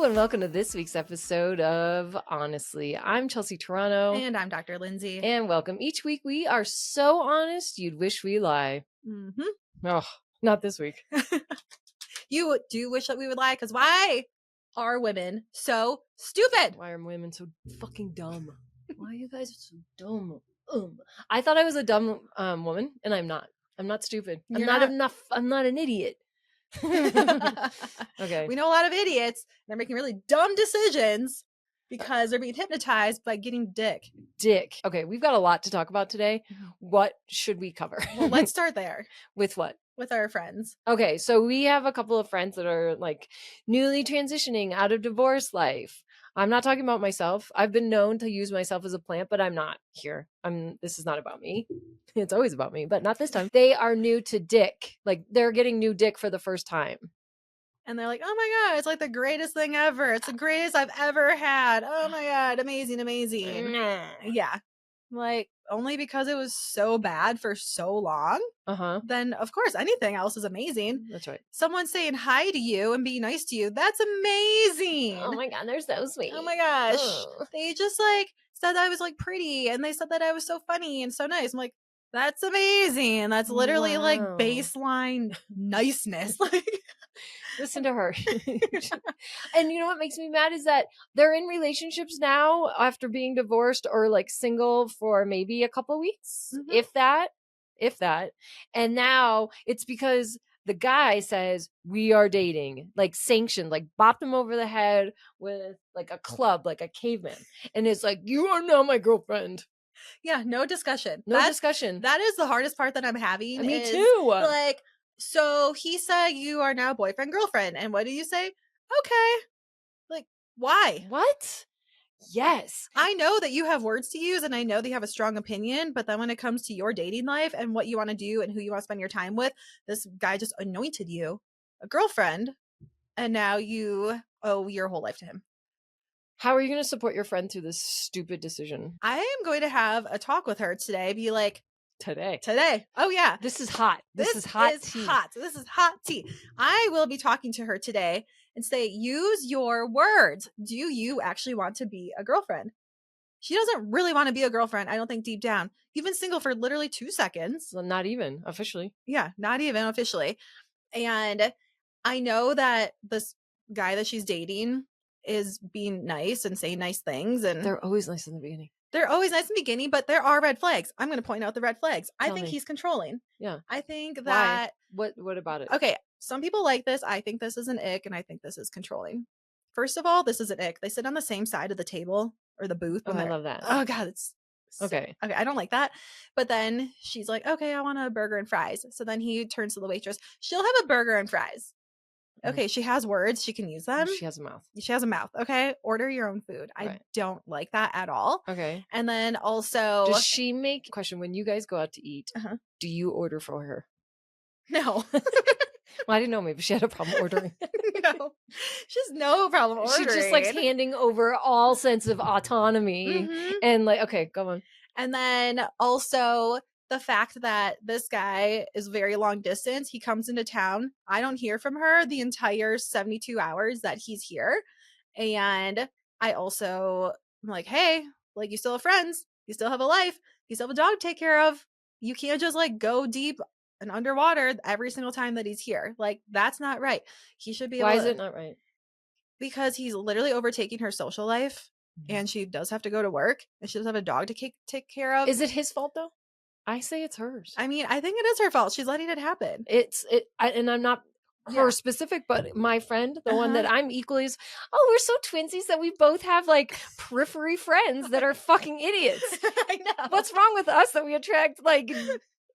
and welcome to this week's episode of Honestly. I'm Chelsea Toronto. And I'm Dr. Lindsay. And welcome. Each week we are so honest, you'd wish we lie. Oh, not this week. You do wish that we would lie, because why are women so stupid? Why are women so fucking dumb? Why are you guys so dumb? I thought I was a dumb woman, and I'm not. I'm not stupid. I'm not an idiot. Okay. We know a lot of idiots. They're making really dumb decisions because they're being hypnotized by getting dick. Okay, we've got a lot to talk about today. What should we cover? Well, let's start there. With what? With our friends. Okay, so we have a couple of friends that are like newly transitioning out of divorce life. I'm not talking about myself. I've been known to use myself as a plant, but I'm not here. This is not about me. It's always about me, but not this time. They are new to dick. Like they're getting new dick for the first time. And they're like, oh my God, it's like the greatest thing ever. It's the greatest I've ever had. Oh my God, amazing. Yeah. Like, only because it was so bad for so long. Then, of course, anything else is amazing. That's right. Someone saying hi to you and being nice to you, that's amazing. Oh my God, they're so sweet. Oh my gosh. They just like said that I was like pretty, and they said that I was so funny and so nice. I'm like, that's amazing. That's literally like baseline niceness. Like, listen to her. And you know what makes me mad is that they're in relationships now after being divorced or like single for maybe a couple of weeks, if that. And now it's because the guy says we are dating, like sanctioned, like bopped him over the head with like a club, like a caveman, and it's like, you are now my girlfriend. Yeah, no discussion. Discussion. That is the hardest part that I'm having. Me too. Like, so he said you are now boyfriend, girlfriend. And what do you say? Okay. Like, why? What? Yes. I know that you have words to use, and I know that you have a strong opinion, but then when it comes to your dating life and what you want to do and who you want to spend your time with, this guy just anointed you a girlfriend, and now you owe your whole life to him. How are you going to support your friend through this stupid decision? I am going to have a talk with her today. Be like, Today. Oh yeah. This is hot. This is hot tea. This is hot tea. I will be talking to her today and say, use your words. Do you actually want to be a girlfriend? She doesn't really want to be a girlfriend, I don't think, deep down. You've been single for literally 2 seconds. Well, not even officially. Yeah, not even officially. And I know that this guy that she's dating is being nice and saying nice things. And they're always nice in the beginning. They're always nice in the beginning, but there are red flags. I'm going to point out the red flags. Tell I think me. he's controlling. Yeah. I think that... Why? What about it? Okay, some people like this. I think this is an ick, and I think this is controlling. First of all, this is an ick. They sit on the same side of the table or the booth. Oh, I love that. Oh God, it's... Okay. Okay, I don't like that. But then she's like, okay, I want a burger and fries. So then he turns to the waitress. She'll have a burger and fries. Okay, she has words. She can use them. She has a mouth. She has a mouth. Okay, order your own food. Right. I don't like that at all. Okay. And then also... Does she make... Question, when you guys go out to eat, do you order for her? No. Well, I didn't know. Maybe she had a problem ordering. No. She has no problem ordering. She just likes handing over all sense of autonomy. And like, okay, go on. And then also... the fact that this guy is very long distance, he comes into town. I don't hear from her the entire 72 hours that he's here. And I also am like, hey, like, you still have friends. You still have a life. You still have a dog to take care of. You can't just like go deep and underwater every single time that he's here. Like, that's not right. He should be able Why is it not right? Because he's literally overtaking her social life. And she does have to go to work. And she does have a dog to take care of. Is it his fault though? I say it's hers. I mean, I think it is her fault. She's letting it happen. And I'm not her specific, but my friend, the one that I'm equally is, we're so twinsies that we both have like periphery friends that are fucking idiots. I know. What's wrong with us that we attract like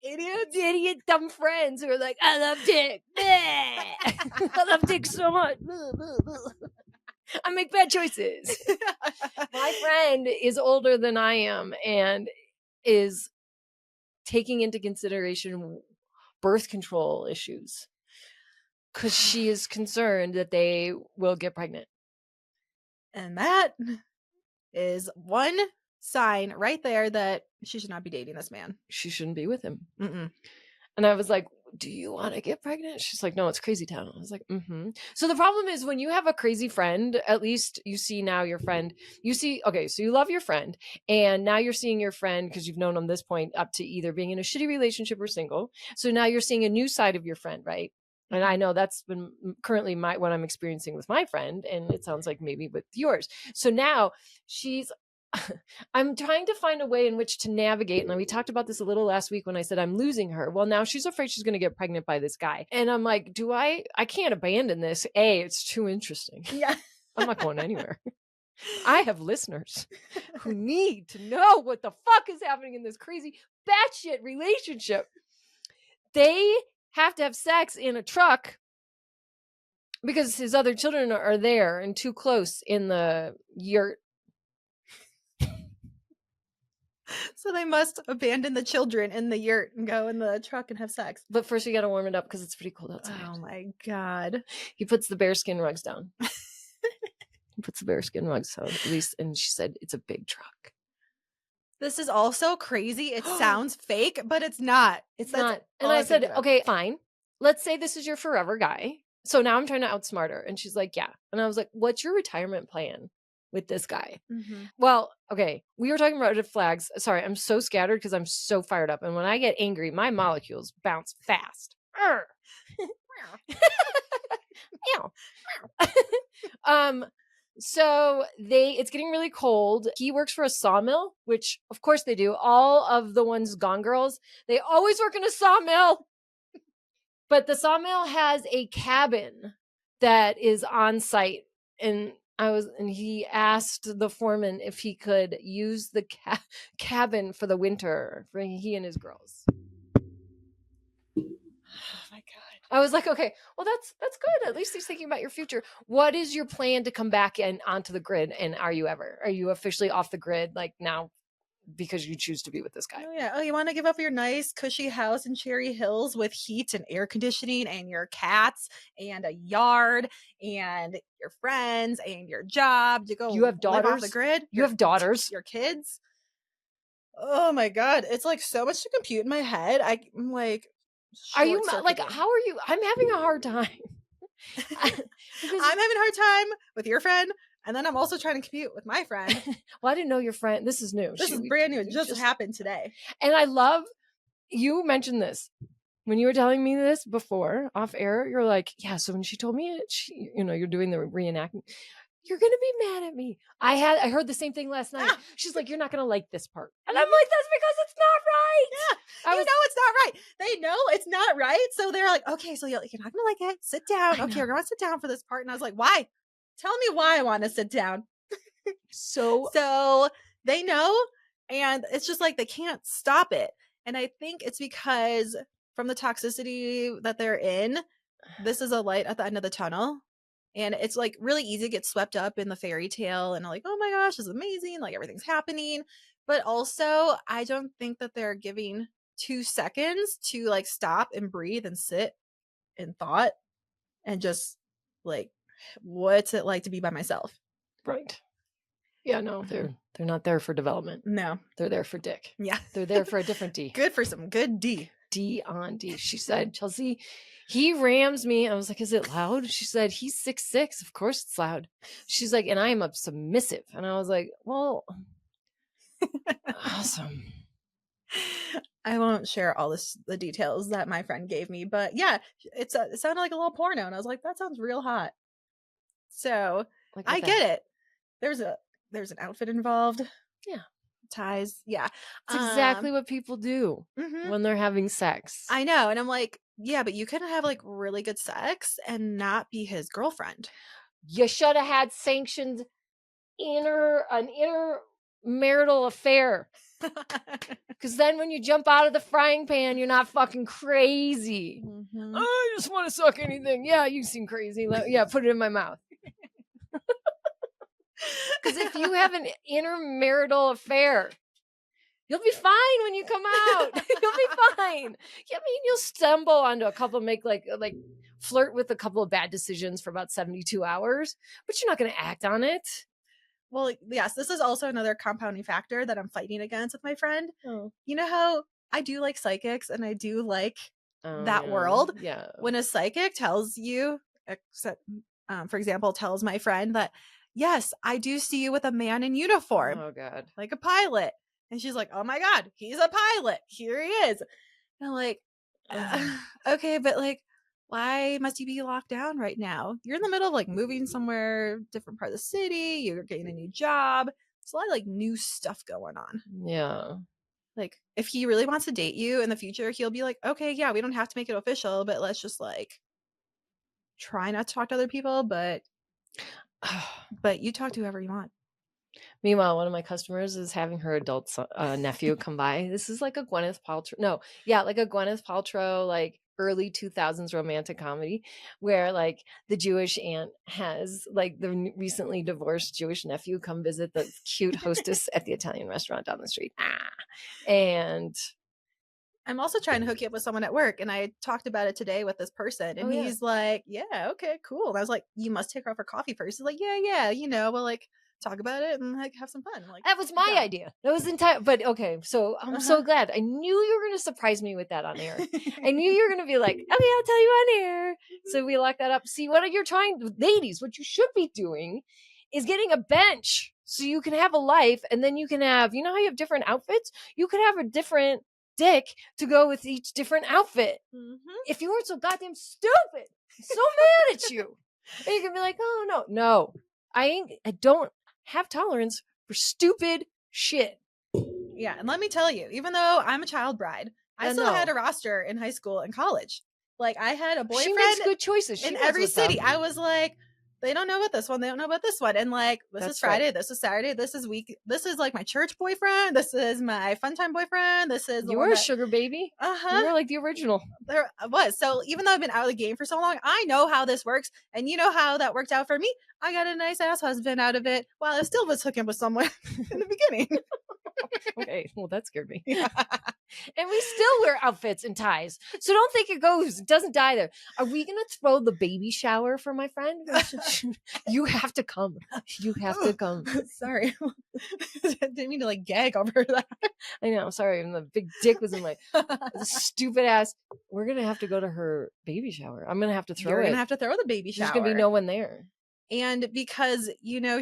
idiot dumb friends who are like, I love dick. I love dick so much. I make bad choices. My friend is older than I am and is taking into consideration birth control issues because she is concerned that they will get pregnant. And that is one sign right there that she should not be dating this man. She shouldn't be with him. Mm-mm. And I was like, do you want to get pregnant? She's like, no, it's crazy town. I was like, mm-hmm. So the problem is when you have a crazy friend, at least you see now your friend, okay, so you love your friend and now you're seeing your friend because you've known them this point up to either being in a shitty relationship or single. So now you're seeing a new side of your friend, right? And I know that's been currently what I'm experiencing with my friend. And it sounds like maybe with yours. So now I'm trying to find a way in which to navigate. And we talked about this a little last week when I said I'm losing her. Well, now she's afraid she's going to get pregnant by this guy. And I'm like, I can't abandon this. It's too interesting. Yeah. I'm not going anywhere. I have listeners who need to know what the fuck is happening in this crazy batshit relationship. They have to have sex in a truck because his other children are there and too close in the yurt. So they must abandon the children in the yurt and go in the truck and have sex. But first, you got to warm it up because it's pretty cold outside. Oh my God. He puts the bearskin rugs down. He puts the bearskin rugs down, at least. And she said, it's a big truck. This is also crazy. It sounds fake, but it's not. It's not. And I said, okay, fine. Let's say this is your forever guy. So now I'm trying to outsmart her. And she's like, yeah. And I was like, what's your retirement plan with this guy? Mm-hmm. Well, okay. We were talking about red flags. Sorry, I'm so scattered because I'm so fired up. And when I get angry, my molecules bounce fast. So it's getting really cold. He works for a sawmill, which of course they do. All of the ones Gone Girls, they always work in a sawmill. But the sawmill has a cabin that is on site. And he asked the foreman if he could use the cabin for the winter for he and his girls. Oh my God. I was like, okay, well, that's good. At least he's thinking about your future. What is your plan to come back and onto the grid? And are you officially off the grid like now because you choose to be with this guy? Oh yeah. Oh, you want to give up your nice cushy house in Cherry Hills with heat and air conditioning and your cats and a yard and your friends and your job to go. You have daughters off the grid. You have daughters. Your kids. Oh my God. It's like so much to compute in my head. I'm like, are you like, how are you? I'm having a hard time. I'm having a hard time with your friend. And then I'm also trying to compute with my friend. Well, I didn't know your friend. This is new. This is brand new. It just happened today. And I love, you mentioned this. When you were telling me this before, off air, you're like, yeah, so when she told me it, you're doing the reenactment. You're going to be mad at me. I heard the same thing last night. She's like, you're not going to like this part. And I'm like, that's because it's not right. Yeah. You know it's not right. They know it's not right. So they're like, okay, so you're not going to like it. Sit down. Okay, we're going to sit down for this part. And I was like, why? Tell me why I want to sit down. So they know. And it's just like they can't stop it. And I think it's because from the toxicity that they're in, this is a light at the end of the tunnel. And it's like really easy to get swept up in the fairy tale and like, oh my gosh, this is amazing. Like everything's happening. But also, I don't think that they're giving 2 seconds to like stop and breathe and sit in thought and just like, what's it like to be by myself? Right. Yeah, no, they're not there for development. No. They're there for dick. Yeah. They're there for a different D. Good for some good D. D on D. She said, Chelsea, he rams me. I was like, is it loud? She said, he's 6'6". Of course it's loud. She's like, and I am a submissive. And I was like, well, awesome. I won't share all the details that my friend gave me, but yeah, it sounded like a little porno. And I was like, that sounds real hot. So I get it. There's an outfit involved. Yeah. Ties. Yeah. It's exactly what people do when they're having sex. I know. And I'm like, yeah, but you can have like really good sex and not be his girlfriend. You should have had sanctioned an intermarital affair. Because then when you jump out of the frying pan, you're not fucking crazy. I just want to suck anything. Yeah, you seem crazy. Yeah, put it in my mouth. Because if you have an intermarital affair, you'll be fine when you come out. You'll be fine. Yeah, I mean, you'll stumble onto a couple, make like flirt with a couple of bad decisions for about 72 hours, but you're not going to act on it. Well, yes, this is also another compounding factor that I'm fighting against with my friend. Oh. You know how I do like psychics and I do like that world. Yeah. When a psychic tells you, except, for example, tells my friend that, yes, I do see you with a man in uniform, Oh God. like a pilot. And she's like, oh my God, he's a pilot. Here he is. And I'm like, okay, but like, why must you be locked down right now? You're in the middle of like moving somewhere, different part of the city. You're getting a new job. There's a lot of like new stuff going on. Yeah. Like, if he really wants to date you in the future, he'll be like, okay, yeah, we don't have to make it official, but let's just like try not to talk to other people, but you talk to whoever you want. Meanwhile, one of my customers is having her adult nephew come by. This is like a Gwyneth Paltrow. Like a Gwyneth Paltrow, like early 2000s romantic comedy where like the Jewish aunt has like the recently divorced Jewish nephew come visit the cute hostess at the Italian restaurant down the street. And I'm also trying to hook you up with someone at work, and I talked about it today with this person, and he's like, yeah, okay, cool. And I was like, you must take her out for coffee first. He's like, yeah, we'll like talk about it and like have some fun. I'm like, that was my idea. That was entire. But okay, so I'm so glad. I knew you were going to surprise me with that on air. I knew you were going to be like, okay, I'll tell you on air. So we locked that up. See, what you're trying, ladies, what you should be doing is getting a bench so you can have a life, and then you can have, you know how you have different outfits? You could have a different dick to go with each different outfit. If you weren't so goddamn stupid, I'm so mad at you. And you can be like, oh no, I don't have tolerance for stupid shit. Yeah, and let me tell you, even though I'm a child bride, I still had a roster in high school and college. Like, I had a boyfriend. She makes good choices. In every city. I was like, they don't know about this one. They don't know about this one. And like, this is Friday. Right. This is Saturday. This is like my church boyfriend. This is my fun time boyfriend. This is you were a sugar baby. You were like the original. There I was. So even though I've been out of the game for so long, I know how this works. And you know how that worked out for me? I got a nice ass husband out of it while I still was hooking with someone in the beginning. Okay, well that scared me. Yeah. And we still wear outfits and ties, so don't think it doesn't die there. Are we gonna throw the baby shower for my friend? You have to come. You have to come. Sorry, didn't mean to like gag over that. I know. Sorry, and the big dick was in my stupid ass. We're gonna have to go to her baby shower. I'm gonna have to throw it. You're gonna have to throw the baby shower. There's gonna be no one there. And because,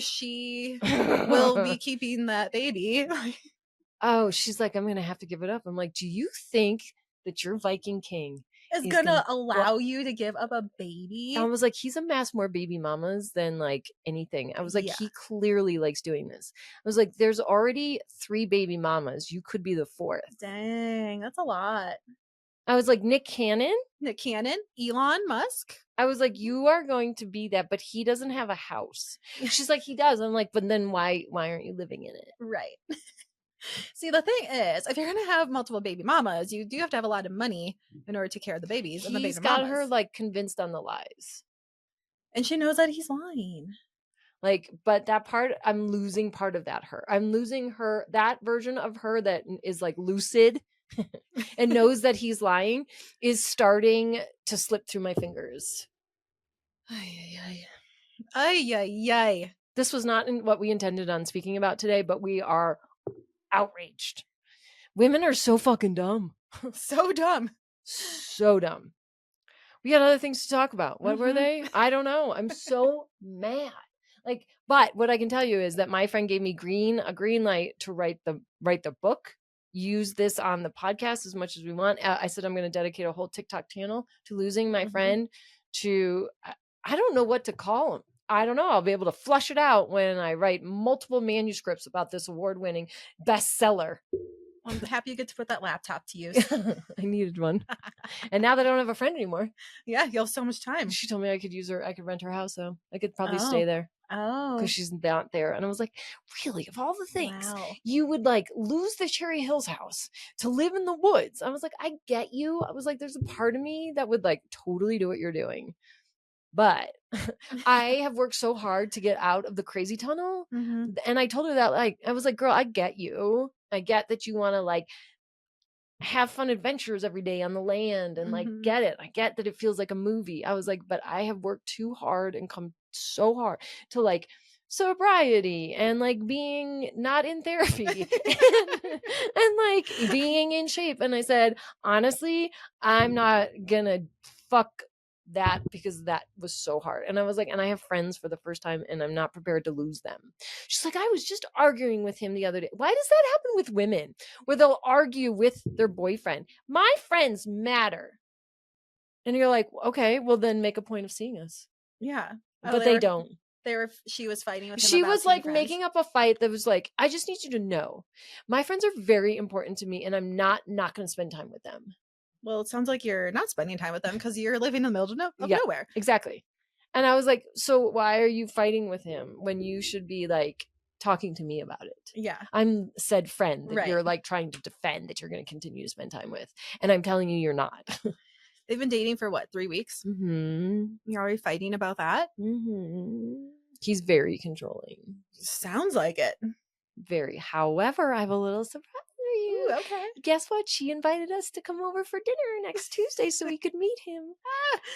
she will be keeping that baby. Oh, she's like, I'm going to have to give it up. I'm like, do you think that your Viking king is going to allow you to give up a baby? I was like, he's amassed more baby mamas than like anything. I was like, he clearly likes doing this. I was like, there's already 3 baby mamas. You could be the 4th. Dang, that's a lot. I was like, Nick Cannon, Elon Musk. I was like, you are going to be that, but he doesn't have a house. She's like, he does. I'm like, but then why aren't you living in it? Right. See, the thing is, if you're going to have multiple baby mamas, you do have to have a lot of money in order to care of the babies and the baby mamas. He's got her like convinced on the lies. And she knows that he's lying. Like, but that part, I'm losing part of that her. I'm losing that version of her that is like lucid and knows that he's lying is starting to slip through my fingers. Ay. This was not what we intended on speaking about today, but we are outraged. Women are so fucking dumb. So dumb. So dumb. We got other things to talk about. What were they? I don't know. I'm so mad. Like, but what I can tell you is that my friend gave me a green light to write the book. Use this on the podcast as much as we want. I said I'm going to dedicate a whole TikTok channel to losing my friend to, I don't know what to call him. I don't know. I'll be able to flush it out when I write multiple manuscripts about this award-winning bestseller. I'm happy you get to put that laptop to use. I needed one. And now that I don't have a friend anymore. Yeah, you have so much time. She told me I could rent her house, so I could probably stay there. Oh. Because she's not there. And I was like, really, of all the things, you would like lose the Cherry Hills house to live in the woods. I was like, I get you. I was like, there's a part of me that would like totally do what you're doing. But I have worked so hard to get out of the crazy tunnel. And I told her that, like, I was like, girl, I get you. I get that you want to like have fun adventures every day on the land and like get it. I get that it feels like a movie. I was like, but I have worked too hard and come so hard to like sobriety and like being not in therapy and like being in shape. And I said, honestly, I'm not gonna fuck that because that was so hard. And I was like, and I have friends for the first time and I'm not prepared to lose them. She's like, I was just arguing with him the other day. Why does that happen with women where they'll argue with their boyfriend? My friends matter. And you're like, okay, well then make a point of seeing us. Yeah. But they don't. She was fighting with him. She about was seeing like friends. making up a fight that was like, I just need you to know my friends are very important to me and I'm not going to spend time with them. Well, it sounds like you're not spending time with them because you're living in the middle of Yeah. nowhere. Exactly. And I was like, so why are you fighting with him when you should be like talking to me about it? Yeah. I'm said friend that Right. you're like trying to defend that you're going to continue to spend time with. And I'm telling you, you're not. They've been dating for what, 3 weeks? Mm-hmm. You're already fighting about that? Mm-hmm. He's very controlling. Sounds like it. Very. However, I have a little surprise for you. Ooh, okay. Guess what? She invited us to come over for dinner next Tuesday so we could meet him.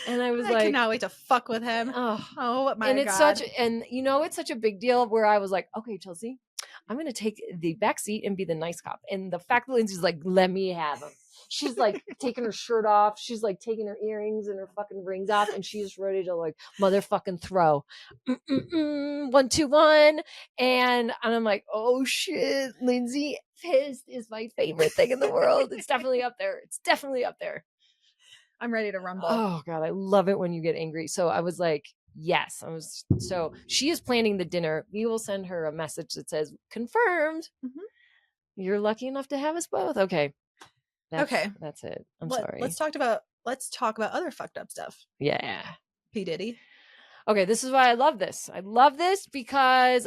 And I was I like, cannot wait to fuck with him. oh my and it's God. it's such a big deal where I was like, okay, Chelsea, I'm going to take the back seat and be the nice cop. And the fact that Lindsay's like, let me have him. She's like taking her shirt off. She's like taking her earrings and her fucking rings off. And she's ready to like motherfucking throw. 1, 2, 1. And I'm like, oh shit, Lindsay pissed is my favorite thing in the world. It's definitely up there. It's definitely up there. I'm ready to rumble. Oh God, I love it when you get angry. So I was like, yes. So she is planning the dinner. We will send her a message that says confirmed. Mhm. You're lucky enough to have us both. Okay. Okay. That's it. I'm sorry. Let's talk about other fucked up stuff. Yeah. P. Diddy. Okay, this is why I love this. I love this because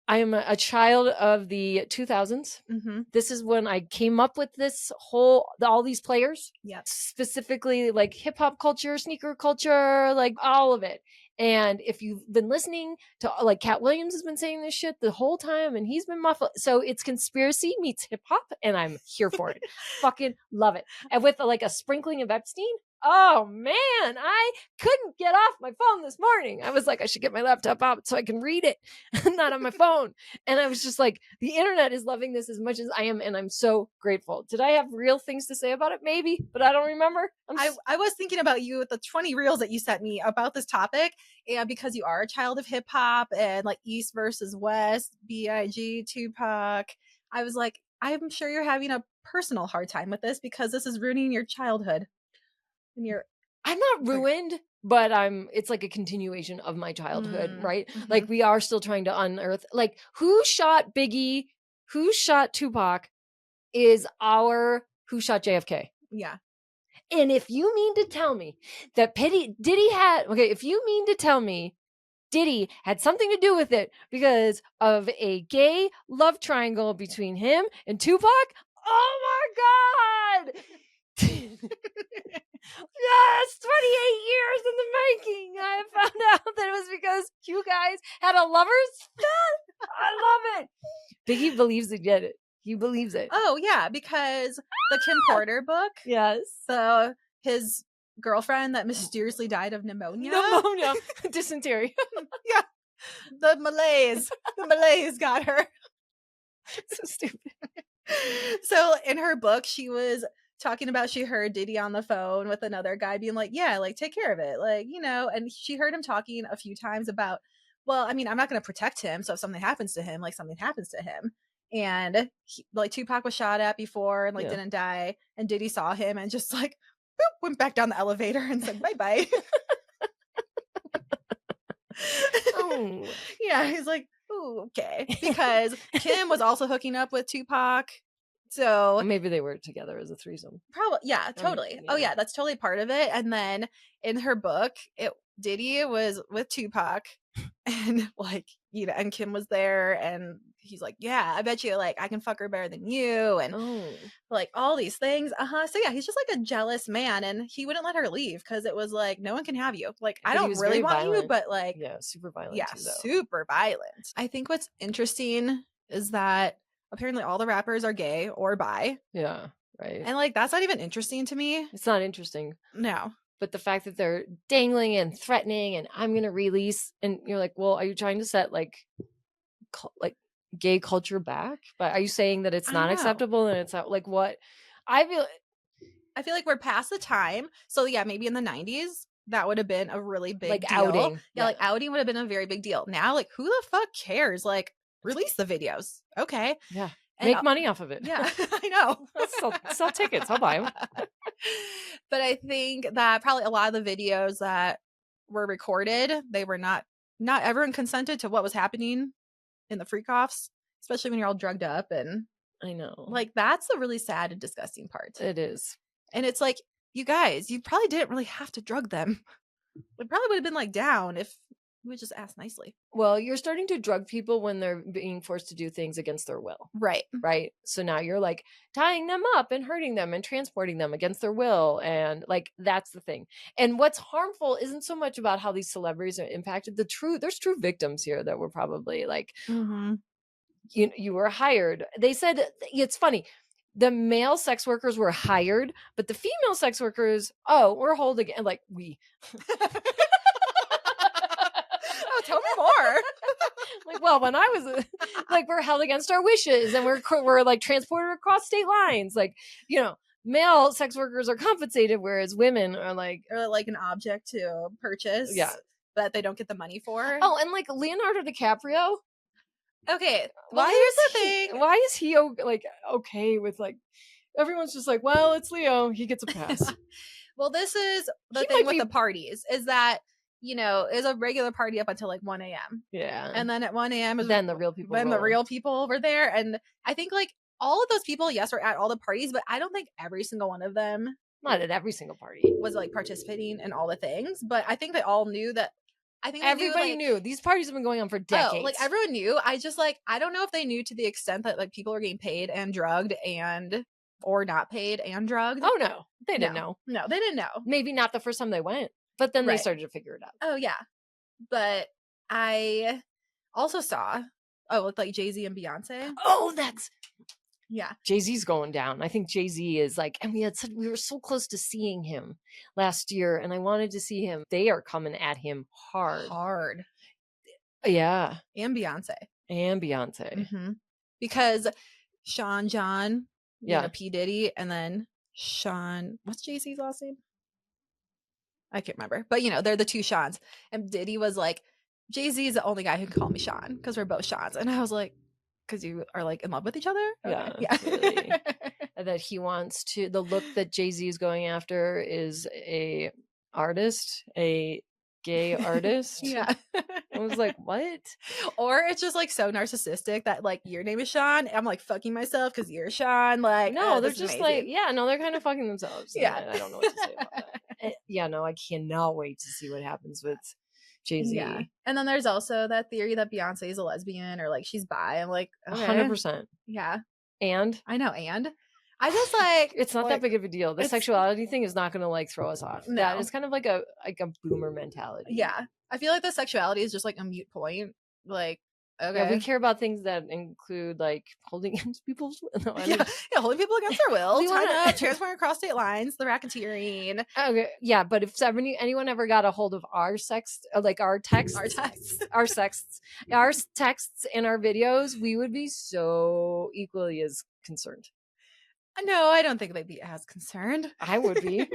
I am a child of the 2000s. Mm-hmm. This is when I came up with this all these players. Yeah. Specifically like hip hop culture, sneaker culture, like all of it. And if you've been listening to like Cat Williams has been saying this shit the whole time and he's been muffled. So it's conspiracy meets hip hop and I'm here for it. Fucking love it. And with like a sprinkling of Epstein. Oh man, I couldn't get off my phone this morning. I was like, I should get my laptop out so I can read it, not on my phone. And I was just like, the internet is loving this as much as I am, and I'm so grateful. Did I have real things to say about it? Maybe, but I don't remember. I was thinking about you with the 20 reels that you sent me about this topic, and because you are a child of hip hop and like East versus West, B.I.G., Tupac, I was like, I'm sure you're having a personal hard time with this because this is ruining your childhood. I'm not ruined, but it's like a continuation of my childhood, right? Mm-hmm. Like we are still trying to unearth, like who shot Biggie, who shot Tupac is who shot JFK. Yeah. And if you mean to tell me that Diddy had something to do with it because of a gay love triangle between him and Tupac, oh my God! Yes, 28 years in the making. I found out that it was because you guys had a lover's spell. I love it. Biggie believes he did it. He believes it. Oh yeah, because the Kim Porter book. Yes. So his girlfriend that mysteriously died of pneumonia. Dysentery. Yeah. The Malays got her. So stupid. So in her book, she was talking about she heard Diddy on the phone with another guy being like, yeah, like take care of it. Like, and she heard him talking a few times about, well, I mean, I'm not going to protect him. So if something happens to him, like something happens to him. And like Tupac was shot at before and like didn't die. And Diddy saw him and just like, boop, went back down the elevator and said, bye-bye. Oh. Yeah, he's like, ooh, okay. Because Kim was also hooking up with Tupac. So maybe they were together as a threesome. Probably, yeah, totally. Oh yeah, that's totally part of it. And then in her book, Diddy was with Tupac, and like and Kim was there, and he's like, yeah, I bet you like I can fuck her better than you, and like all these things. So yeah, he's just like a jealous man, and he wouldn't let her leave because it was like no one can have you. Like I don't really want you, but like super violent. Yeah, too, super violent. I think what's interesting is that apparently all the rappers are gay or bi. Yeah, right. And like that's not even interesting to me. It's not interesting. No. But the fact that they're dangling and threatening and I'm going to release, and you're like, well, are you trying to set like gay culture back? But are you saying that it's I not know. acceptable and it's not like what? I feel like we're past the time. So yeah, maybe in the 90s that would have been a really big like deal. outing. Yeah, like outing would have been a very big deal. Now, like, who the fuck cares? Like, release the videos. Okay. Yeah. And Make money off of it. yeah, I know. Sell tickets. I'll buy them. But I think that probably a lot of the videos that were recorded, they were not everyone consented to what was happening in the freak offs, especially when you're all drugged up. And I know. like, that's the really sad and disgusting part. It is. And it's like, you guys, you probably didn't really have to drug them. It probably would have been like down if you would just ask nicely. Well, you're starting to drug people when they're being forced to do things against their will. Right. Right. So now you're like tying them up and hurting them and transporting them against their will. And like, that's the thing. And what's harmful isn't so much about how these celebrities are impacted. There's true victims here that were probably like, you were hired. They said, it's funny. The male sex workers were hired, but the female sex workers, we're holding, and like Oh, tell me more. Like, well, when I was like, we're held against our wishes and we're like transported across state lines. Like, male sex workers are compensated, whereas women are like an object to purchase. Yeah. That they don't get the money for. Oh, and like Leonardo DiCaprio. Okay. Well, here's the thing. Why is he okay with like, everyone's just like, well, it's Leo. He gets a pass. Well, this is the thing with the parties is that, is a regular party up until like 1 a.m. Yeah. And then at 1 a.m. is then the real people. Then the real people over there. And I think like all of those people, yes, were at all the parties, but I don't think every single one of them. Not at every single party. Was like participating in all the things. But I think they all knew that. I think everybody knew. These parties have been going on for decades. Oh, like everyone knew. I just like, I don't know if they knew to the extent that like people were getting paid and drugged or not paid and drugged. Oh no, they didn't know. No, they didn't know. Maybe not the first time they went, but then they started to figure it out. Oh yeah, but I also saw with like Jay-Z and Beyonce. Oh, yeah. Jay-Z's going down. I think Jay-Z is like, and we were so close to seeing him last year, and I wanted to see him. They are coming at him hard. Yeah, and Beyonce. Mm-hmm. Because Sean John. Yeah, P. Diddy, and then Sean. What's Jay-Z's last name? I can't remember. But they're the two Seans. And Diddy was like, Jay-Z is the only guy who can call me Sean because we're both Seans. And I was like, because you are like in love with each other? Okay. Yeah. Really. That he wants to. The look that Jay-Z is going after is a gay artist. Yeah. I was like, what? Or it's just like so narcissistic that like your name is Sean. I'm like fucking myself because you're Sean. Like, no, they're just like, they're kind of fucking themselves. Yeah. I don't know what to say about that. I cannot wait to see what happens with Jay-Z. Yeah. And then there's also that theory that Beyonce is a lesbian or like she's bi. I'm like, okay. 100%. Yeah. And I know. And I just like it's not that big of a deal. The sexuality thing is not going to like throw us off. No. Yeah, it's kind of like a boomer mentality. Yeah, I feel like the sexuality is just like a mute point. Like, okay, yeah, we care about things that include like holding against people's will. Holding people against their will, transporting across state lines, the racketeering. Okay, yeah, but if anyone ever got a hold of our sex, like our texts, our texts and our videos, we would be so equally as concerned. No, I don't think they'd be as concerned. I would be.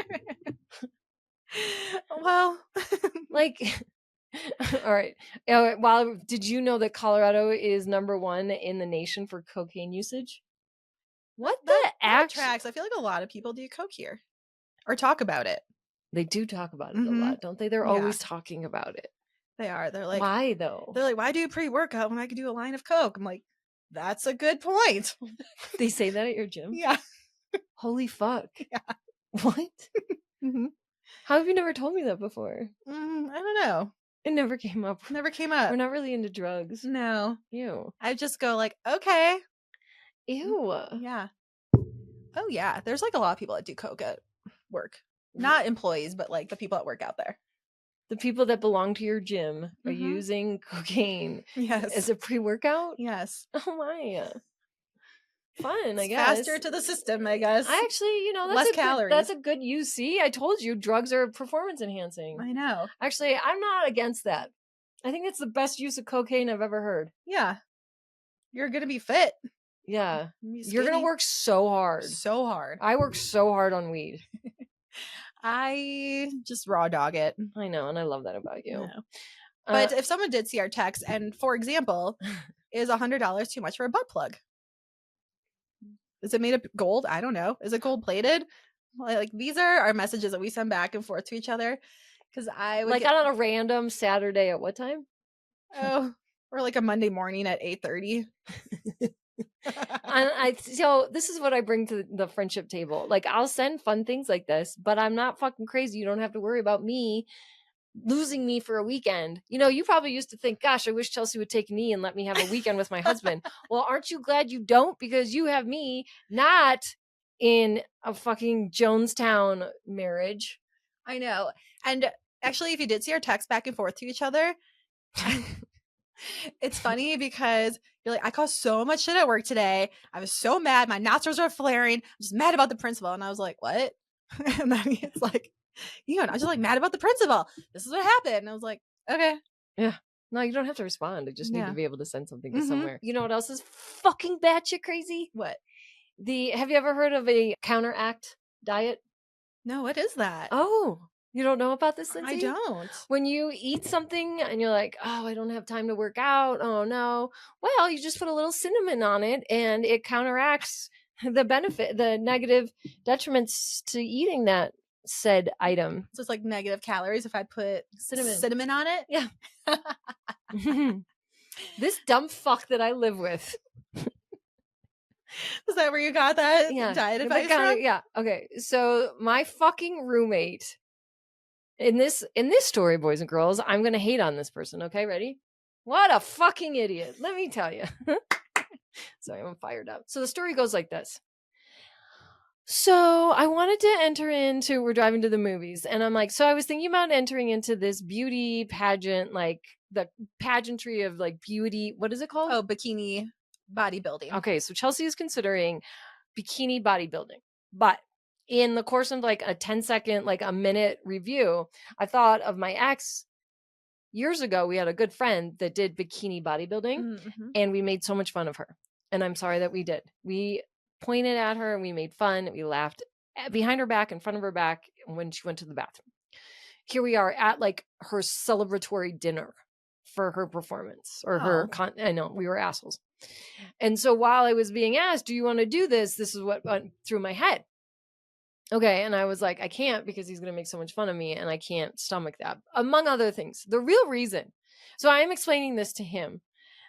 Well, like, all right. Did you know that Colorado is #1 in the nation for cocaine usage? What that tracks? I feel like a lot of people do coke here or talk about it. They do talk about it a lot, don't they? They're always talking about it. They are. They're like, why though? They're like, why do pre-workout when I could do a line of coke? I'm like, that's a good point. They say that at your gym? Yeah. Holy fuck. Yeah. What? Mm-hmm. How have you never told me that before? I don't know. It never came up. We're not really into drugs. No. Ew. I just go like, okay. Ew. Yeah. Oh yeah. There's like a lot of people that do coke at work. Not employees, but like the people that work out there. The people that belong to your gym are using cocaine as a pre-workout? Yes. Oh my. fun, I It's guess. faster to the system, I guess. I actually, that's Less a calories. That's a good use. See, I told you drugs are performance enhancing. I know. Actually, I'm not against that. I think it's the best use of cocaine I've ever heard. Yeah. You're going to be fit. Yeah. Be You're going to skinny. work so hard. So hard. I work so hard on weed. I just raw dog it. I know, and I love that about you. No. But if someone did see our text and, for example, is $100 too much for a butt plug? Is it made of gold? I don't know. Is it gold plated? Like these are our messages that we send back and forth to each other. Because I would like on a random Saturday at what time? Or like a Monday morning at 8:30. So this is what I bring to the friendship table. Like I'll send fun things like this, but I'm not fucking crazy. You don't have to worry about me losing me for a weekend. You probably used to think, gosh, I wish Chelsea would take me and let me have a weekend with my husband. Well, aren't you glad you don't? Because you have me, not in a fucking Jonestown marriage. I know. And actually, if you did see our text back and forth to each other, it's funny because you're like, I caused so much shit at work today. I was so mad. My nostrils are flaring. I'm just mad about the principal. And I was like, what? And then it's like, I was just like mad about the principal. This is what happened. And I was like, okay. Yeah. No, you don't have to respond. I just need to be able to send something to Mhm. somewhere. You know what else is fucking batshit crazy? What? Have you ever heard of a counteract diet? No, what is that? Oh, you don't know about this, Lindsay? I don't. When you eat something and you're like, oh, I don't have time to work out. Oh, no. Well, you just put a little cinnamon on it and it counteracts the benefit, the negative detriments to eating that said item. So it's like negative calories if I put cinnamon on it? Yeah. This dumb fuck that I live with. Is that where you got that diet advice from? Yeah. Okay. So my fucking roommate in this story, boys and girls, I'm going to hate on this person. Okay. Ready? What a fucking idiot. Let me tell you. Sorry, I'm fired up. So the story goes like this. So I wanted to we're driving to the movies and I'm like, so I was thinking about entering into this beauty pageant, like the pageantry of like beauty. What is it called? Oh, bikini bodybuilding. Okay. So Chelsea is considering bikini bodybuilding, but in the course of like a 10-second, like a minute review, I thought of my ex. Years ago, we had a good friend that did bikini bodybuilding and we made so much fun of her. And I'm sorry that we did. We pointed at her and we made fun. We laughed behind her back, in front of her back when she went to the bathroom. Here we are at like her celebratory dinner for her performance or her. I know we were assholes. And so while I was being asked, do you want to do this? This is what went through my head. Okay. And I was like, I can't because he's going to make so much fun of me and I can't stomach that, among other things. The real reason. So I am explaining this to him.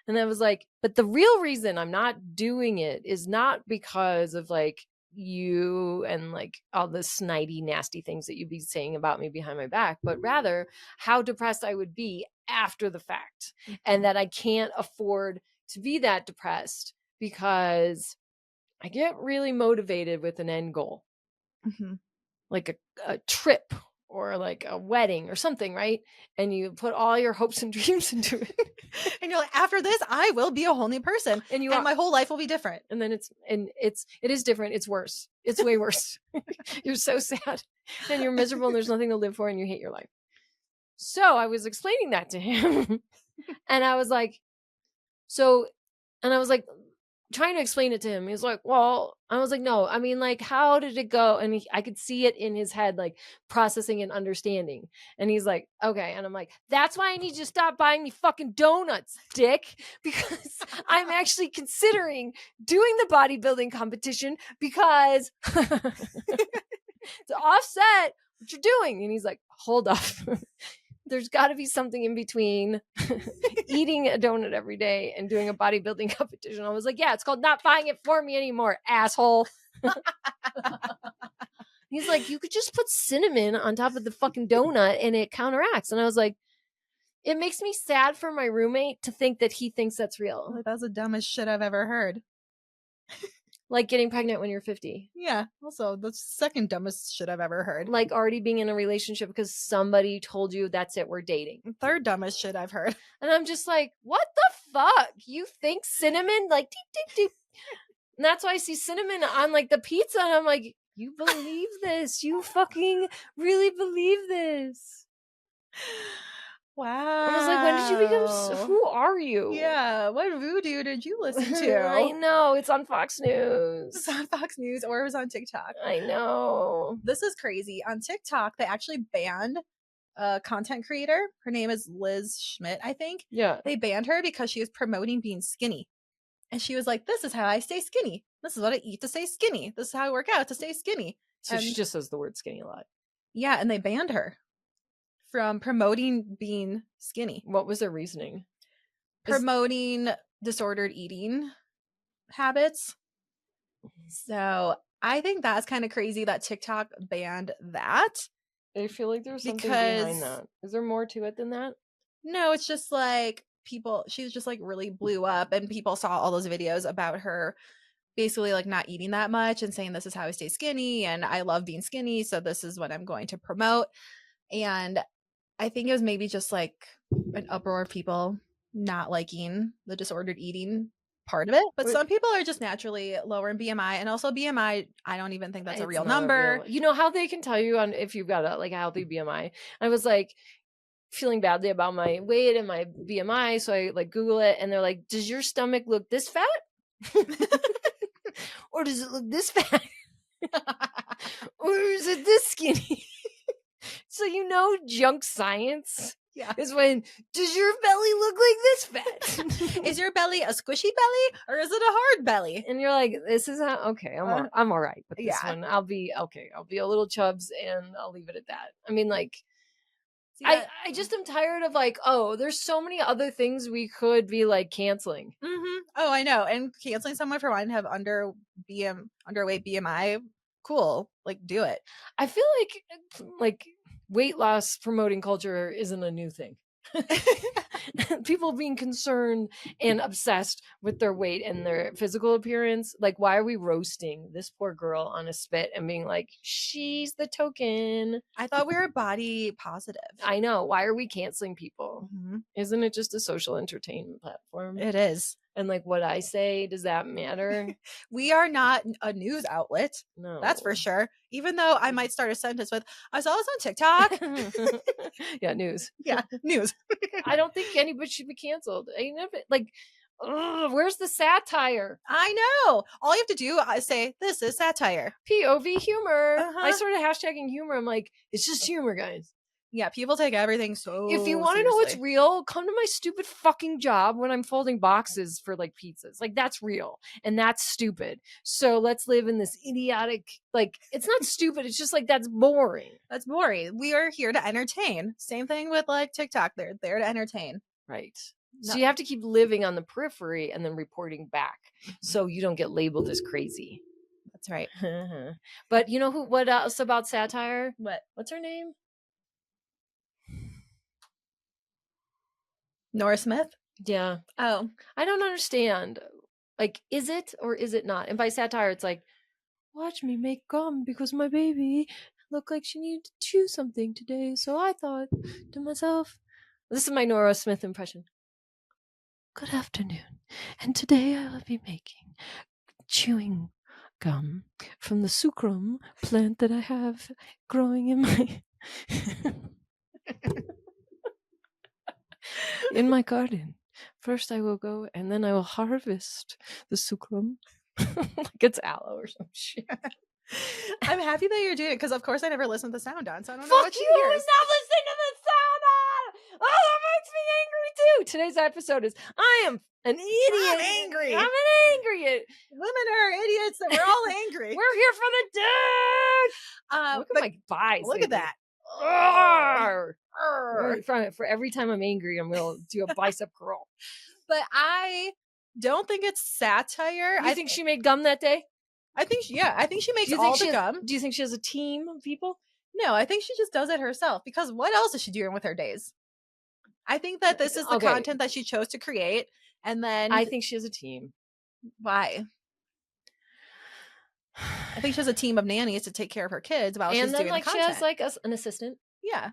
And I was like, but the real reason I'm not doing it is not because of like you and like all the snidey, nasty things that you'd be saying about me behind my back, but rather how depressed I would be after the fact. And that I can't afford to be that depressed because I get really motivated with an end goal. Like a trip or like a wedding or something, right? And you put all your hopes and dreams into it. And you're like, after this, I will be a whole new person. And my whole life will be different. And then it is different. It's worse. It's way worse. You're so sad and you're miserable and there's nothing to live for and you hate your life. So I was explaining that to him and I was like, trying to explain it to him. He was like, well, I was like, no, I mean, like, how did it go? And I could see it in his head, like processing and understanding. And he's like, okay. And I'm like, that's why I need you to stop buying me fucking donuts, dick, because I'm actually considering doing the bodybuilding competition because to offset what you're doing. And he's like, hold up. There's got to be something in between eating a donut every day and doing a bodybuilding competition. I was like, yeah, it's called not buying it for me anymore, asshole. He's like, you could just put cinnamon on top of the fucking donut and it counteracts. And I was like, it makes me sad for my roommate to think that he thinks that's real. Like, that's the dumbest shit I've ever heard. Like getting pregnant when you're 50. Yeah. Also, the second dumbest shit I've ever heard. Like already being in a relationship because somebody told you that's it, we're dating. Third dumbest shit I've heard. And I'm just like, what the fuck? You think cinnamon? Like, deep, deep, deep. And that's why I see cinnamon on like the pizza, and I'm like, you believe this? You fucking really believe this? Wow. I was like, when did you become? Who are you? Yeah, what voodoo did you listen I to? know, it's on Fox It News. was on Fox News or it was on TikTok. I know. This is crazy. On TikTok, they actually banned a content creator. Her name is Liz Schmidt, I think. Yeah. They banned her because she was promoting being skinny. And she was like, this is how I stay skinny. This is what I eat to stay skinny. This is how I work out to stay skinny. So she just says the word skinny a lot. Yeah, and they banned her from promoting being skinny. What was their reasoning? Promoting disordered eating habits. So I think that's kind of crazy that TikTok banned that. I feel like there's something behind that. Is there more to it than that? No, it's just like she's just like really blew up and people saw all those videos about her basically like not eating that much and saying this is how I stay skinny and I love being skinny, so this is what I'm going to promote. And I think it was maybe just like an uproar of people not liking the disordered eating part of it. But some people are just naturally lower in BMI, and also BMI, I don't even think that's a real number. You know how they can tell you on if you've got a like a healthy BMI? I was like feeling badly about my weight and my BMI, so I like Google it, and they're like, "Does your stomach look this fat?" Or does it look this fat? Or is it this skinny? So junk science is when, does your belly look like this fat? Is your belly a squishy belly or is it a hard belly? And you're like, this is how, okay, I'm all right with this one. I'll be okay. I'll be a little chubs and I'll leave it at that. I mean, like, I just am tired of like, oh, there's so many other things we could be like canceling. Mm-hmm. Oh, I know. And canceling someone for wanting to have underweight BMI, cool. Like, do it. I feel like weight loss promoting culture isn't a new thing. People being concerned and obsessed with their weight and their physical appearance. Like, why are we roasting this poor girl on a spit and being like, she's the token? I thought we were body positive. I know. Why are we canceling people? Mm-hmm. Isn't it just a social entertainment platform? It is. And like what I say, does that matter? We are not a news outlet. No. That's for sure. Even though I might start a sentence with, I saw this on TikTok. Yeah, news. Yeah, news. I don't think anybody should be canceled. Like, where's the satire? I know. All you have to do is say, this is satire. POV humor. I started hashtagging humor. I'm like, it's just humor, guys. Yeah, people take everything so if you want to know what's real, come to my stupid fucking job when I'm folding boxes for like pizzas. Like, that's real and that's stupid. So let's live in this idiotic, like, it's not stupid. It's just like, that's boring. That's boring. We are here to entertain. Same thing with like TikTok. They're there to entertain. Right. No. So you have to keep living on the periphery and then reporting back so you don't get labeled as crazy. That's right. But you know what else about satire? What's her name? Nora Smith? Yeah. Oh. I don't understand. Like, is it or is it not? And by satire, it's like, watch me make gum because my baby looked like she needed to chew something today. So I thought to myself, this is my Nora Smith impression. Good afternoon. And today I will be making chewing gum from the sucrum plant that I have growing in my... in my garden. First I will go and then I will harvest the sucrum. Like it's aloe or some shit. I'm happy that you're doing it because of course I never listened to the sound on, so I don't know what what you hears. Stop listening to the sound on! Oh, that makes me angry too. Today's episode is I am an idiot. I'm angry. I'm an angry idiot. Women are idiots and we're all angry. We're here for the dick. Look at my thighs. Look at that. For every time I'm angry, I'm gonna do a bicep curl. But I don't think it's satire. I think she made gum that day. I think she makes all the gum. Do you think she has a team of people? No, I think she just does it herself because what else is she doing with her days? I think that this is the content that she chose to create, and then I think she has a team. Why? I think she has a team of nannies to take care of her kids while she's doing the content. She has like an assistant. Yeah,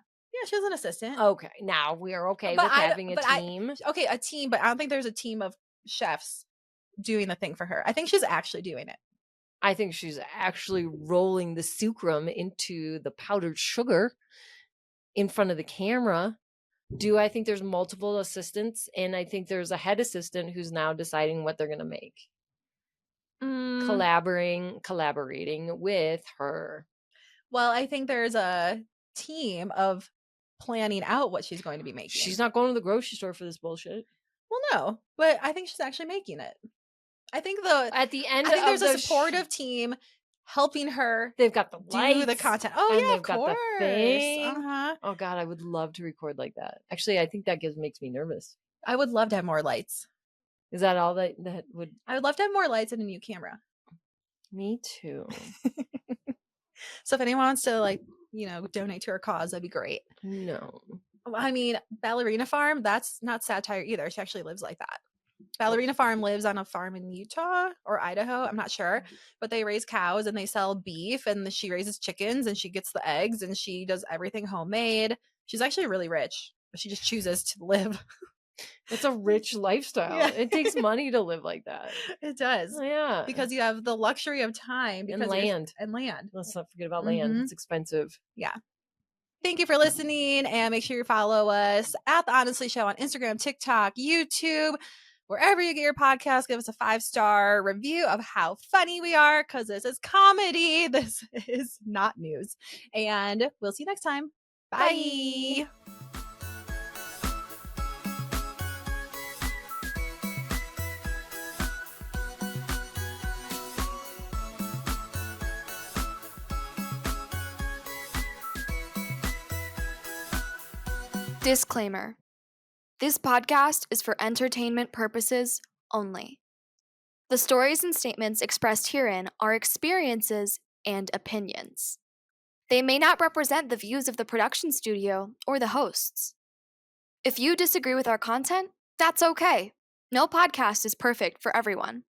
she has an assistant. Okay, now we are okay with having a team. A team, but I don't think there's a team of chefs doing the thing for her. I think she's actually doing it. I think she's actually rolling the sucrum into the powdered sugar in front of the camera. Do I think there's multiple assistants? And I think there's a head assistant who's now deciding what they're going to make. Collaborating with her. Well, I think there's a team of planning out what she's going to be making. She's not going to the grocery store for this bullshit. Well, no, but I think she's actually making it. I think at the end, I think there's a supportive team helping her. They've got the lights, do the content. Oh yeah, they've got the thing. Uh-huh. Oh god, I would love to record like that. Actually, I think that makes me nervous. I would love to have more lights. Is that all that would? I would love to have more lights and a new camera. Me too. So if anyone wants to donate to her cause, that'd be great. No. I mean, Ballerina Farm, that's not satire either. She actually lives like that. Ballerina Farm lives on a farm in Utah or Idaho. I'm not sure. But they raise cows and they sell beef, and she raises chickens and she gets the eggs and she does everything homemade. She's actually really rich, but she just chooses to live. It's a rich lifestyle. Yeah. It takes money to live like that. It does. Oh, yeah. Because you have the luxury of time and land. Let's not forget about land. It's expensive. Yeah. Thank you for listening, and make sure you follow us at The Honestly Show on Instagram, TikTok, YouTube, wherever you get your podcast. Give us a 5-star review of how funny we are, because this is comedy. This is not news. And we'll see you next time. Bye. Disclaimer. This podcast is for entertainment purposes only. The stories and statements expressed herein are experiences and opinions. They may not represent the views of the production studio or the hosts. If you disagree with our content, that's okay. No podcast is perfect for everyone.